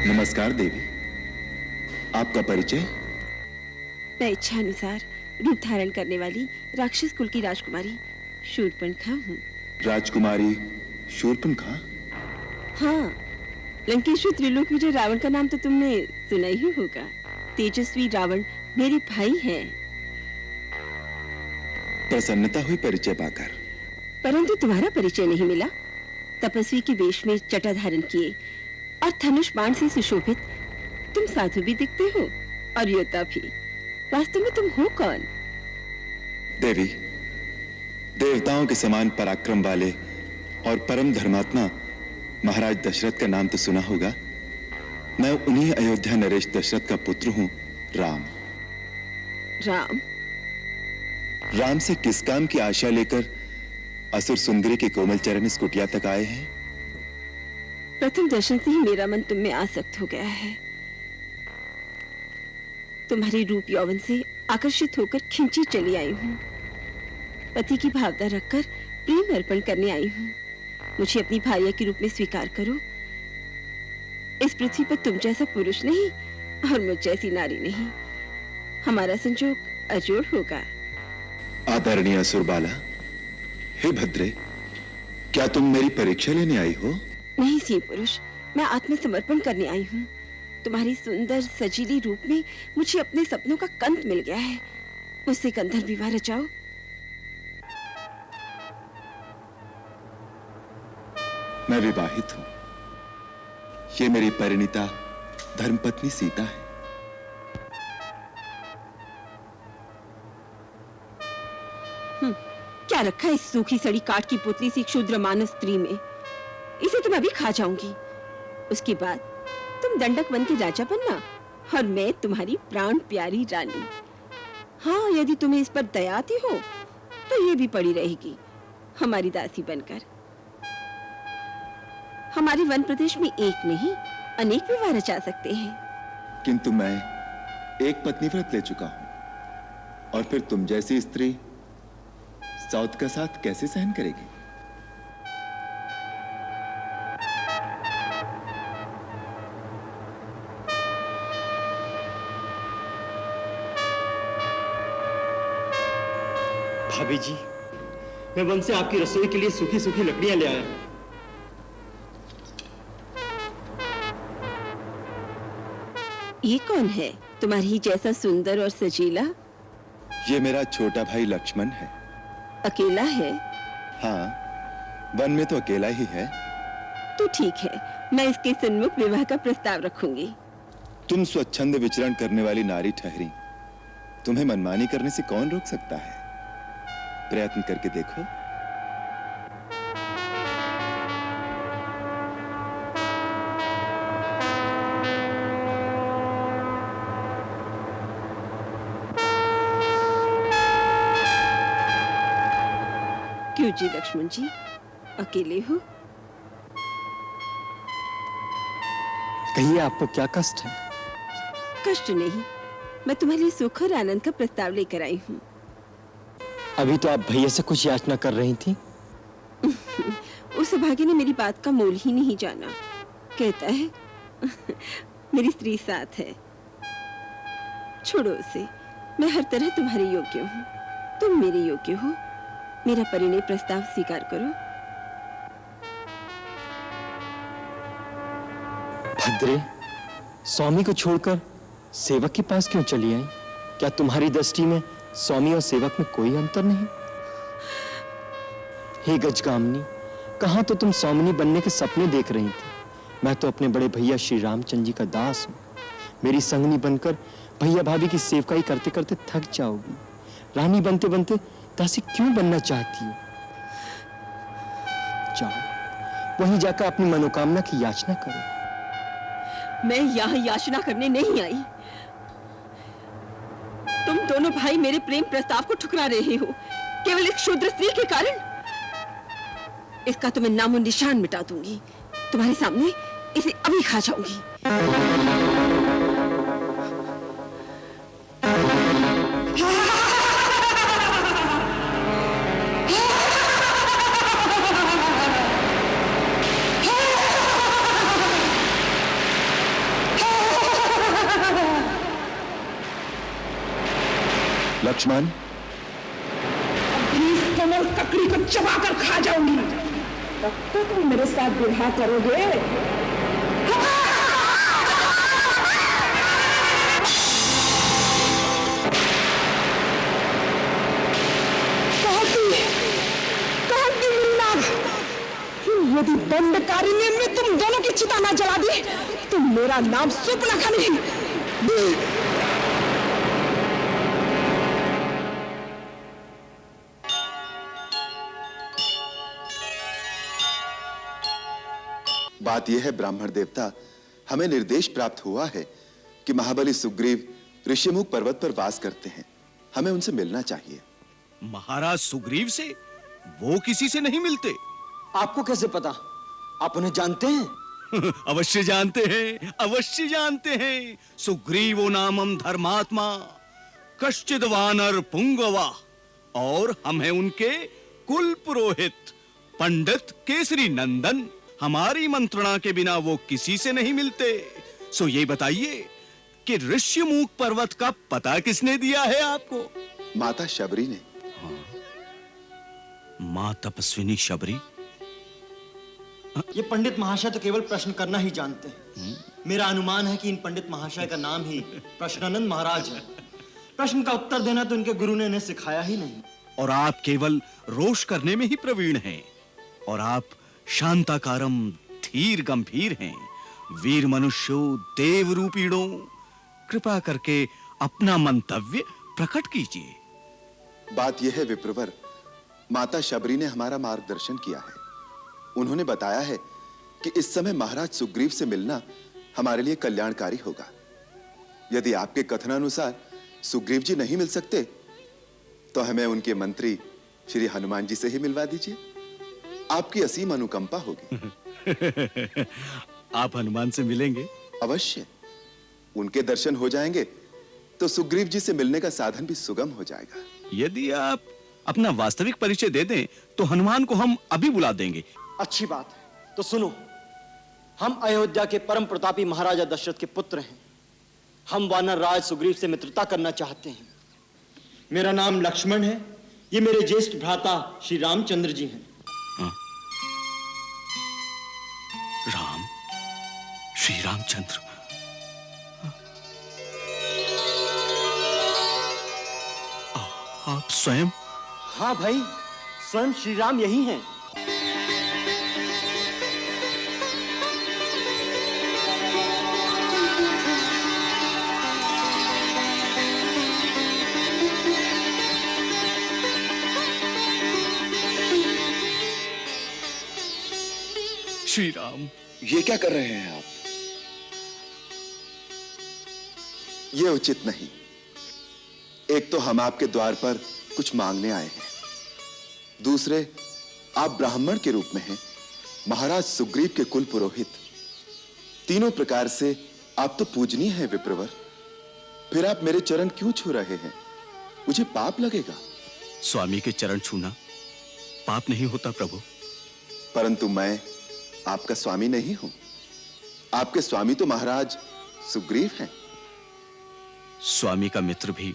नमस्कार देवी, आपका परिचय? मैं इच्छा अनुसार रूप धारण करने वाली राक्षस कुल की राजकुमारी शूर्पणखा हूँ। राजकुमारी शूर्पणखा? हाँ, लंकेश्वर त्रिलोक विजय रावण का नाम तो तुमने सुना ही होगा। तेजस्वी रावण मेरे भाई हैं। प्रसन्नता हुई परिचय पाकर, परंतु तुम्हारा परिचय नहीं मिला। तपस्वी के वेश में जटा धारण किए और धनुष बाण से सुशोभित तुम साधु भी दिखते हो और योद्धा भी। वास्तव में तुम हो कौन? देवी, देवताओं के समान पराक्रम वाले और परम धर्मात्मा महाराज दशरथ का नाम तो सुना होगा। मैं उन्हीं अयोध्या नरेश दशरथ का पुत्र हूं, राम। राम? राम से किस काम की आशा लेकर असुर सुंदरी के कोमल चरण इस कुटिया तक आए हैं? प्रथम दर्शन से ही मेरा मन तुम में आसक्त हो गया है। तुम्हारे रूप यौवन से आकर्षित होकर खिंची चली आई हूँ। पति की भावना रखकर प्रेम अर्पण करने आई हूँ। मुझे अपनी भार्या के रूप में स्वीकार करो। इस पृथ्वी पर तुम जैसा पुरुष नहीं और मुझ जैसी नारी नहीं। हमारा संजोग अजोड़ होगा। आदरणीय असुरबाला, हे भद्रे, क्या तुम मेरी परीक्षा लेने आई हो? नहीं सी पुरुष, मैं आत्मसमर्पण करने आई हूँ। तुम्हारी सुंदर सजीली रूप में मुझे अपने सपनों का कंत मिल गया है। मुझसे गंधर्व विवाह रचाओ। मैं विवाहित हूं। ये मेरी परिणीता धर्मपत्नी सीता है। क्या रखा है इस सूखी सड़ी काठ की पुतली सी क्षुद्र मानव स्त्री में? इसे तो मैं अभी खा जाऊंगी। उसके बाद तुम दंडक वन के राजा बनना और मैं तुम्हारी प्राण प्यारी रानी। हाँ, यदि तुम्हें इस पर दया आती हो तो ये भी पड़ी रहेगी हमारी दासी बनकर। हमारे वन प्रदेश में एक नहीं अनेक विवाह रचा सकते हैं। किंतु मैं एक पत्नी व्रत ले चुका हूं, और फिर तुम जैसी स्त्री सौत का साथ कैसे सहन करेगी? भाभी जी, मैं वन से आपकी रसोई के लिए सूखी सूखी लकड़ियां ले आया हूं। ये कौन है तुम्हारी जैसा सुंदर और सजीला? ये मेरा छोटा भाई लक्ष्मण है। अकेला है? हाँ, वन में तो अकेला ही है। तो ठीक है, मैं इसके सन्मुख विवाह का प्रस्ताव रखूंगी। तुम स्वच्छंद विचरण करने वाली नारी ठहरी, तुम्हें मनमानी करने से कौन रोक सकता है? प्रयत्न करके देखो। क्यों जी लक्ष्मण जी, अकेले हो? कहिए, आपको क्या कष्ट है? कष्ट नहीं, मैं तुम्हारे लिए सुख और आनंद का प्रस्ताव लेकर आई हूँ। अभी तो आप भैया से कुछ याचना कर रही थी। उस भाग्य ने मेरी बात का मोल ही नहीं जाना। कहता है मेरी स्त्री साथ है। छोड़ो उसे, मैं हर तरह तुम्हारे योग्य हूँ, तुम मेरे योग्य हो। मेरा परिणय प्रस्ताव स्वीकार करो। भद्रे, स्वामी को छोड़कर सेवक के पास क्यों चली आई? क्या तुम्हारी दृष्टि में स्वामी और सेवक में कोई अंतर नहीं? हे गजगामिनी, कहां तो तुम स्वामिनी बनने के सपने देख रही थी। मैं तो अपने बड़े भैया श्री रामचंद्र जी का दास हूं। मेरी संगनी बनकर भैया भाभी की सेवकाई करते करते थक जाओगी। रानी बनते बनते दासी क्यों बनना चाहती हो? जाओ, वहीं जाकर अपनी मनोकामना की याचना करो। मैं यहाँ याचना करने नहीं आई। तुम दोनों भाई मेरे प्रेम प्रस्ताव को ठुकरा रहे हो केवल एक क्षुद्र स्त्री के कारण। इसका तो मैं नामो निशान मिटा दूंगी। तुम्हारे सामने इसे अभी खा जाऊंगी। लक्ष्मण, इस कमल ककड़ी को चबा कर खा जाऊंगी, तब तक तुम मेरे साथ विवाह करोगे? यदि दंडकारिणी में तुम दोनों की चिता न जला दी तो मेरा नाम सुपनखा नहीं। बात यह है ब्राह्मण देवता, हमें निर्देश प्राप्त हुआ है कि महाबली सुग्रीव ऋषिमुख पर्वत पर वास करते हैं। हमें उनसे मिलना चाहिए। महाराज सुग्रीव से? वो किसी से नहीं मिलते। आपको कैसे पता? आप उन्हें जानते हैं? अवश्य जानते हैं, अवश्य जानते हैं। सुग्रीवो नामम धर्मात्मा कश्चिद वानर पुंगवा, और हम हैं उनके कुल पुरोहित पंडित केसरी नंदन। हमारी मंत्रणा के बिना वो किसी से नहीं मिलते। सो ये बताइए कि ऋष्यमुख पर्वत का पता किसने दिया है आपको? माता शबरी ने। मां तपस्विनी शबरी? ये पंडित महाशय तो केवल प्रश्न करना ही जानते हैं। मेरा अनुमान है कि इन पंडित महाशय का नाम ही प्रश्नानंद महाराज है। प्रश्न का उत्तर देना तो इनके गुरु ने इन्हें सिखाया ही नहीं। और आप केवल रोष करने में ही प्रवीण हैं। और आप शांताकारम धीर गंभीर हैं। वीर मनुष्यो देव रूपीणो, कृपा करके अपना मंतव्य प्रकट कीजिए। बात यह है विप्रवर, माता शबरी ने हमारा मार्गदर्शन किया है। उन्होंने बताया है कि इस समय महाराज सुग्रीव से मिलना हमारे लिए कल्याणकारी होगा। यदि आपके कथनानुसार सुग्रीव जी नहीं मिल सकते तो हमें उनके मंत्री श्री हनुमान जी से ही मिलवा दीजिए। आपकी असीम अनुकंपा होगी। आप हनुमान से मिलेंगे? अवश्य। उनके दर्शन हो जाएंगे तो सुग्रीव जी से मिलने का साधन भी सुगम हो जाएगा। यदि आप अपना वास्तविक परिचय दे दें तो हनुमान को हम अभी बुला देंगे। अच्छी बात है, तो सुनो। हम अयोध्या के परम प्रतापी महाराजा दशरथ के पुत्र हैं। हम वानर राज सुग्रीव से मित्रता करना चाहते हैं। मेरा नाम लक्ष्मण है। ये मेरे ज्येष्ठ भ्राता श्री रामचंद्र जी हैं। राम, श्री रामचंद्र। आप स्वयं? हाँ भाई, स्वयं श्री राम यही हैं। श्री राम, ये क्या कर रहे हैं आप? ये उचित नहीं। एक तो हम आपके द्वार पर कुछ मांगने आए हैं, दूसरे आप ब्राह्मण के रूप में हैं, महाराज सुग्रीव के कुल पुरोहित। तीनों प्रकार से आप तो पूजनीय हैं विप्रवर। फिर आप मेरे चरण क्यों छू रहे हैं? मुझे पाप लगेगा। स्वामी के चरण छूना पाप नहीं होता प्रभु। परंतु मैं आपका स्वामी नहीं हूं। आपके स्वामी तो महाराज सुग्रीव हैं। स्वामी का मित्र भी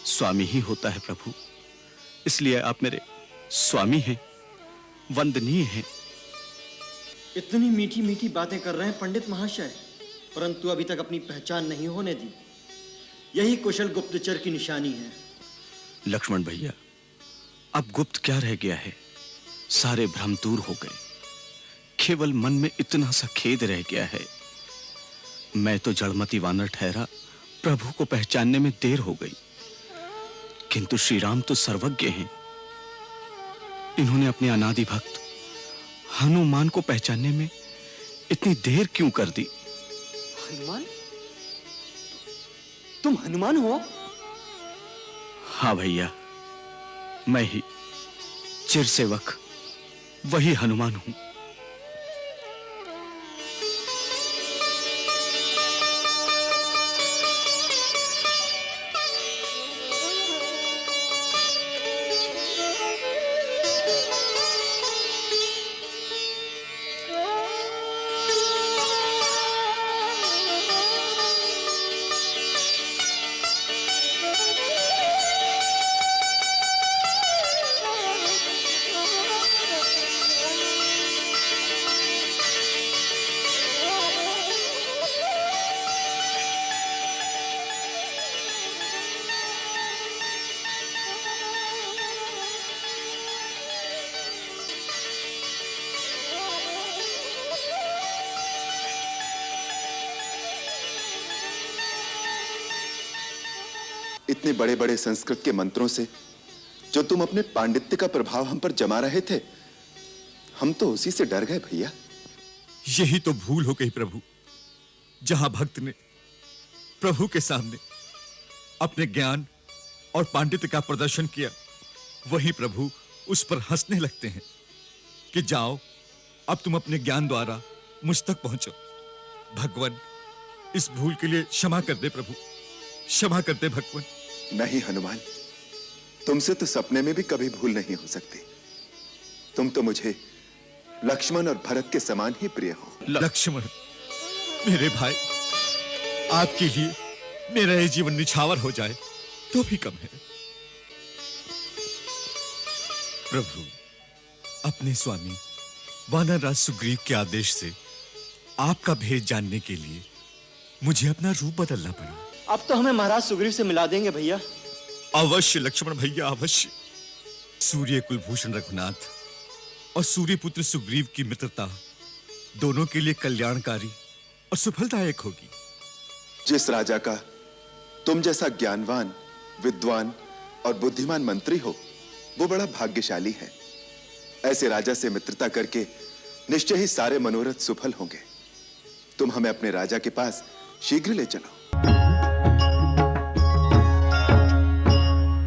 स्वामी ही होता है प्रभु। इसलिए आप मेरे स्वामी हैं, वंदनीय हैं। इतनी मीठी मीठी बातें कर रहे हैं पंडित महाशय, परंतु अभी तक अपनी पहचान नहीं होने दी। यही कुशल गुप्तचर की निशानी है। लक्ष्मण भैया, अब गुप्त क्या रह गया है? सारे भ्रम दूर हो गए। केवल मन में इतना सा खेद रह गया है। मैं तो जड़मती वानर ठहरा, प्रभु को पहचानने में देर हो गई। किंतु श्री राम तो सर्वज्ञ हैं। इन्होंने अपने अनादि भक्त हनुमान को पहचानने में इतनी देर क्यों कर दी? हनुमान? तुम हनुमान हो? हाँ भैया, मैं ही चिरसेवक वही हनुमान हूं। इतने बड़े बड़े संस्कृत के मंत्रों से जो तुम अपने पांडित्य का प्रभाव हम पर जमा रहे थे, हम तो उसी से डर गए भैया। यही तो भूल हो गई प्रभु। जहां भक्त ने प्रभु के सामने अपने ज्ञान और पांडित्य का प्रदर्शन किया, वहीं प्रभु उस पर हंसने लगते हैं कि जाओ, अब तुम अपने ज्ञान द्वारा मुझ तक पहुंचो। भगवान, इस भूल के लिए क्षमा कर दे प्रभु, क्षमा कर दे भगवान। नहीं हनुमान, तुमसे तो सपने में भी कभी भूल नहीं हो सकती। तुम तो मुझे लक्ष्मण और भरत के समान ही प्रिय हो। लक्ष्मण, मेरे भाई, आपके लिए मेरा ये जीवन निछावर हो जाए तो भी कम है। प्रभु, अपने स्वामी वानरराज सुग्रीव के आदेश से आपका भेद जानने के लिए मुझे अपना रूप बदलना पड़ा। अब तो हमें महाराज सुग्रीव से मिला देंगे भैया। अवश्य लक्ष्मण भैया, अवश्य। सूर्य कुलभूषण रघुनाथ और सूर्यपुत्र सुग्रीव की मित्रता दोनों के लिए कल्याणकारी और सफलदायक होगी। जिस राजा का तुम जैसा ज्ञानवान, विद्वान और बुद्धिमान मंत्री हो, वो बड़ा भाग्यशाली है। ऐसे राजा से मित्रता करके निश्चय ही सारे मनोरथ सफल होंगे। तुम हमें अपने राजा के पास शीघ्र ले चलो।